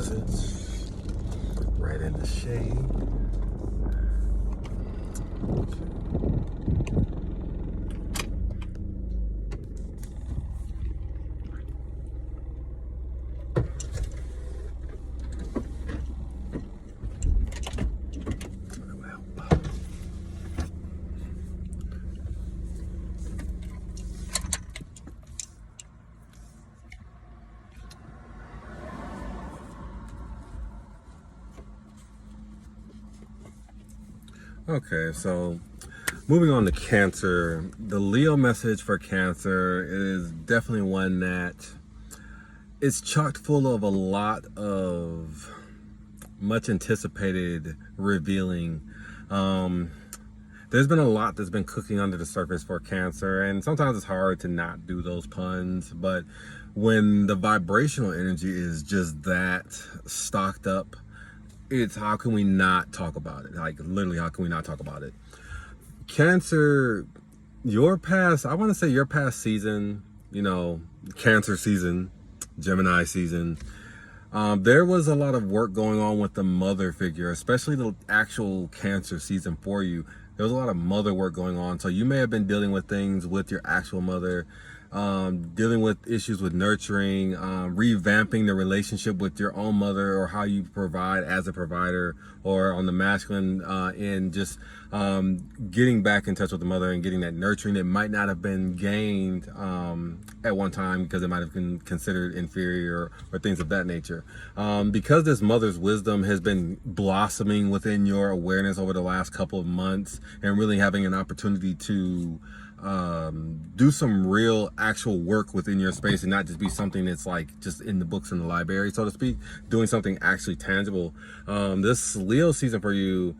message right in the shade. Okay, so moving on to Cancer, the Leo message for Cancer is definitely one that is chock full of a lot of much anticipated revealing. There's been a lot that's been cooking under the surface for Cancer, and sometimes it's hard to not do those puns, but when the vibrational energy is just that stocked up, it's how can we not talk about it? Like literally, how can we not talk about it? Cancer, your past, I want to say your past season, Cancer season, Gemini season, there was a lot of work going on with the mother figure, especially the actual Cancer season for you. There was a lot of mother work going on. So you may have been dealing with things with your actual mother, dealing with issues with nurturing, revamping the relationship with your own mother, or how you provide as a provider, or on the masculine end, just getting back in touch with the mother and getting that nurturing that might not have been gained at one time because it might have been considered inferior or things of that nature. Because this mother's wisdom has been blossoming within your awareness over the last couple of months, and really having an opportunity to do some real actual work within your space, and not just be something that's like just in the books in the library, so to speak, doing something actually tangible. This Leo season for you,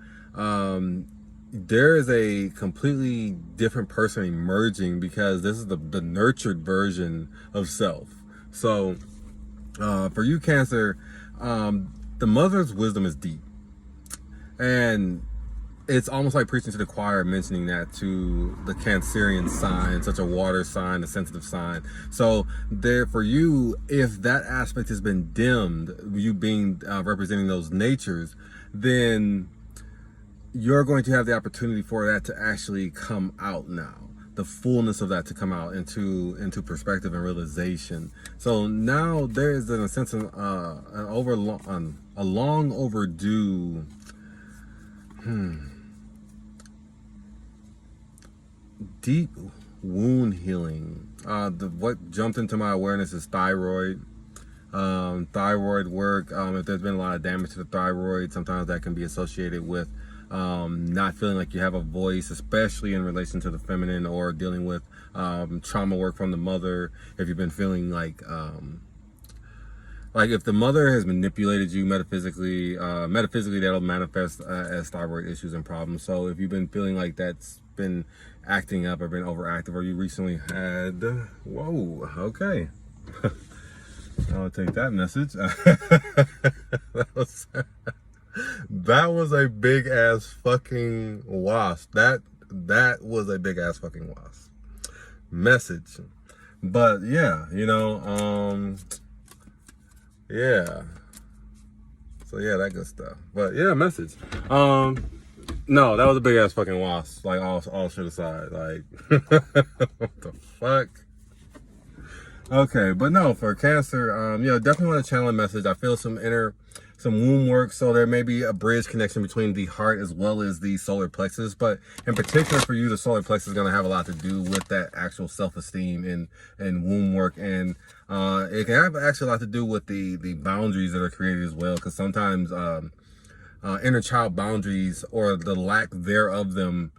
there is a completely different person emerging, because this is the nurtured version of self. So for you, Cancer, the mother's wisdom is deep, and it's almost like preaching to the choir, mentioning that to the Cancerian sign, such a water sign, a sensitive sign. So there for you, if that aspect has been dimmed, you being representing those natures, then you're going to have the opportunity for that to actually come out now. The fullness of that to come out into perspective and realization. So now there is, in a sense, a long overdue deep wound healing. What jumped into my awareness is thyroid. Thyroid work. If there's been a lot of damage to the thyroid, sometimes that can be associated with not feeling like you have a voice, especially in relation to the feminine, or dealing with trauma work from the mother. If you've been feeling like if the mother has manipulated you metaphysically, that'll manifest as thyroid issues and problems. So if you've been feeling like that's been acting up or been overactive, or you recently had, whoa, okay. I'll take that message. That was a big ass fucking wasp. That was a big ass fucking wasp message. But yeah, yeah. So yeah, that good stuff. But yeah, message. No, that was a big ass fucking wasp. Like all shit aside, like what the fuck? Okay, but no, for Cancer, definitely want to channel a message. I feel some womb work, so there may be a bridge connection between the heart as well as the solar plexus. But in particular for you, the solar plexus is going to have a lot to do with that actual self-esteem and womb work, and it can have actually a lot to do with the boundaries that are created as well, because sometimes inner child boundaries, or the lack thereof them,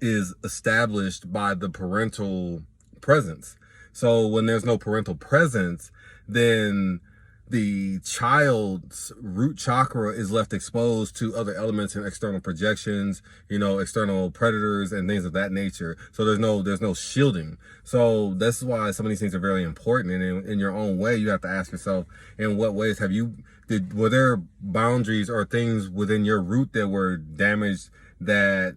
is established by the parental presence. So when there's no parental presence, then the child's root chakra is left exposed to other elements and external projections, external predators and things of that nature. So there's no shielding. So this is why some of these things are very important. And in your own way, you have to ask yourself, in what ways were there boundaries or things within your root that were damaged that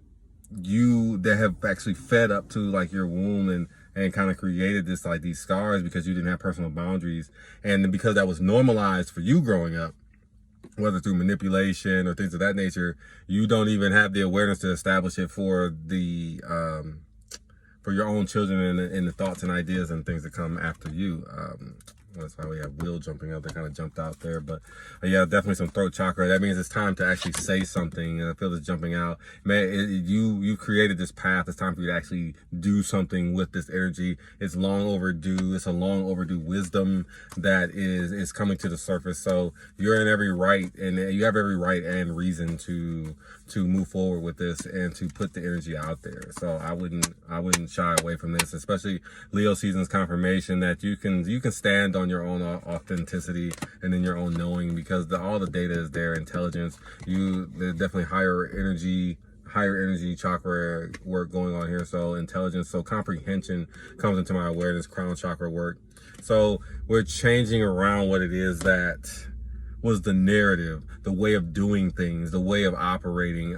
have actually fed up to like your womb and kind of created these scars because you didn't have personal boundaries, and because that was normalized for you growing up, whether through manipulation or things of that nature, you don't even have the awareness to establish it for your own children and the thoughts and ideas and things that come after you. That's why we have Will jumping up. They kind of jumped out there, but yeah, definitely some throat chakra. That means it's time to actually say something. I feel this jumping out. Man, you created this path. It's time for you to actually do something with this energy. It's long overdue. It's a long overdue wisdom that is coming to the surface. So you're in every right, and you have every right and reason to move forward with this and to put the energy out there. So I wouldn't shy away from this, especially Leo season's confirmation that you can stand on your own authenticity and in your own knowing, because all the data is there. Intelligence, there's definitely higher energy chakra work going on here. So intelligence, so comprehension comes into my awareness, crown chakra work. So we're changing around what it is that was the narrative, the way of doing things, the way of operating.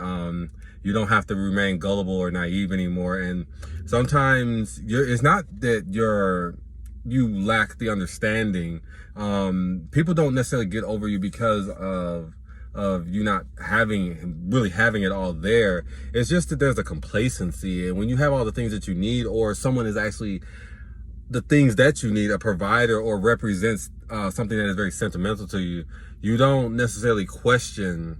You don't have to remain gullible or naive anymore. And sometimes it's not that you lack the understanding. People don't necessarily get over you because of you not really having it all there. It's just that there's a complacency, and when you have all the things that you need, or someone is actually the things that you need, a provider, or represents something that is very sentimental to you, you don't necessarily question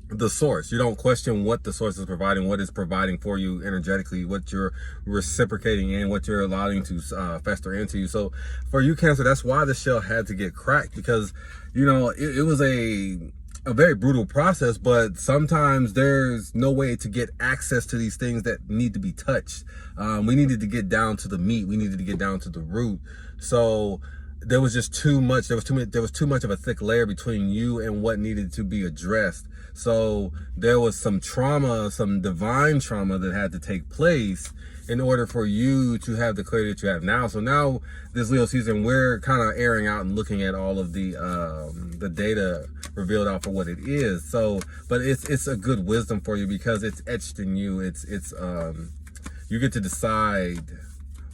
the source. You don't question what the source is providing, what is providing for you energetically, what you're reciprocating in, what you're allowing to fester into you. So for you, Cancer, that's why the shell had to get cracked, because it was a very brutal process, but sometimes there's no way to get access to these things that need to be touched. We needed to get down to the meat. We needed to get down to the root. So there was just too much. There was too much of a thick layer between you and what needed to be addressed. So there was some trauma, some divine trauma that had to take place in order for you to have the clarity that you have now. So now this Leo season, we're kind of airing out and looking at all of the data revealed out for what it is. So, but it's a good wisdom for you because it's etched in you. You get to decide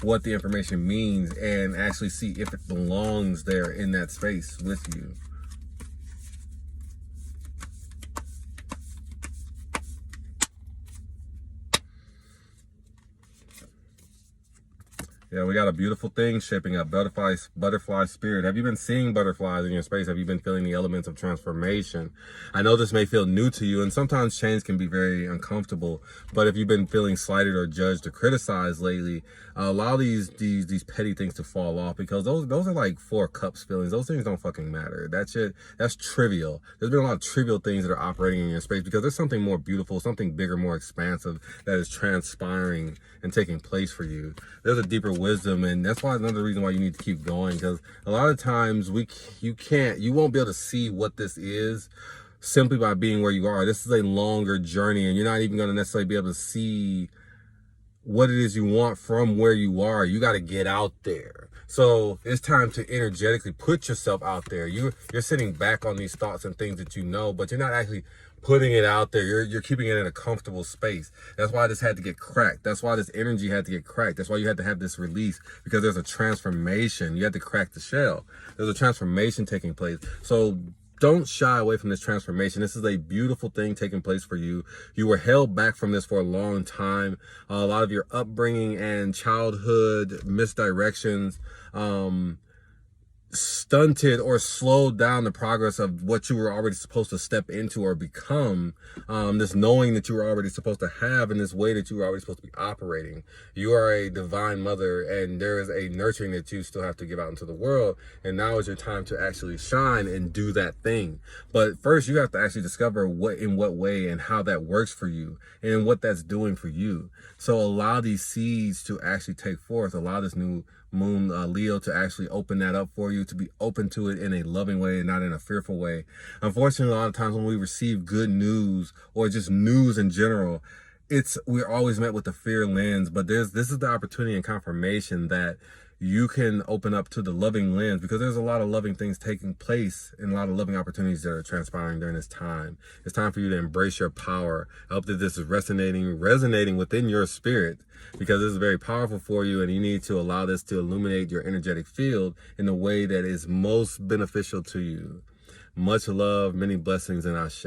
what the information means and actually see if it belongs there in that space with you. Yeah, we got a beautiful thing shaping up. Butterfly spirit. Have you been seeing butterflies in your space? Have you been feeling the elements of transformation? I know this may feel new to you, and sometimes change can be very uncomfortable. But if you've been feeling slighted or judged or criticized lately, allow these petty things to fall off, because those are like 4 cups feelings. Those things don't fucking matter. That's trivial. There's been a lot of trivial things that are operating in your space because there's something more beautiful, something bigger, more expansive that is transpiring and taking place for you. There's a deeper wisdom, and that's why another reason why you need to keep going, because a lot of times you won't be able to see what this is simply by being where you are. This is a longer journey, and you're not even going to necessarily be able to see what it is you want from where you are. You got to get out there. So it's time to energetically put yourself out there. You're sitting back on these thoughts and things that you know, but you're not actually putting it out there. You're keeping it in a comfortable space. That's why this had to get cracked. That's why this energy had to get cracked. That's why you had to have this release, because there's a transformation. You had to crack the shell. There's a transformation taking place. So don't shy away from this transformation. This is a beautiful thing taking place for you. You were held back from this for a long time. A lot of your upbringing and childhood misdirections stunted or slowed down the progress of what you were already supposed to step into or become, this knowing that you were already supposed to have, in this way that you were already supposed to be operating. You are a divine mother, and there is a nurturing that you still have to give out into the world, and now is your time to actually shine and do that thing. But first you have to actually discover in what way and how that works for you and what that's doing for you. So allow these seeds to actually take forth. Allow this new moon Leo to actually open that up for you, to be open to it in a loving way and not in a fearful way. Unfortunately, a lot of times when we receive good news or just news in general, we're always met with the fear lens. But this is the opportunity and confirmation that you can open up to the loving lens, because there's a lot of loving things taking place and a lot of loving opportunities that are transpiring during this time. It's time for you to embrace your power. I hope that this is resonating within your spirit, because this is very powerful for you, and you need to allow this to illuminate your energetic field in a way that is most beneficial to you. Much love, many blessings, and Ashe.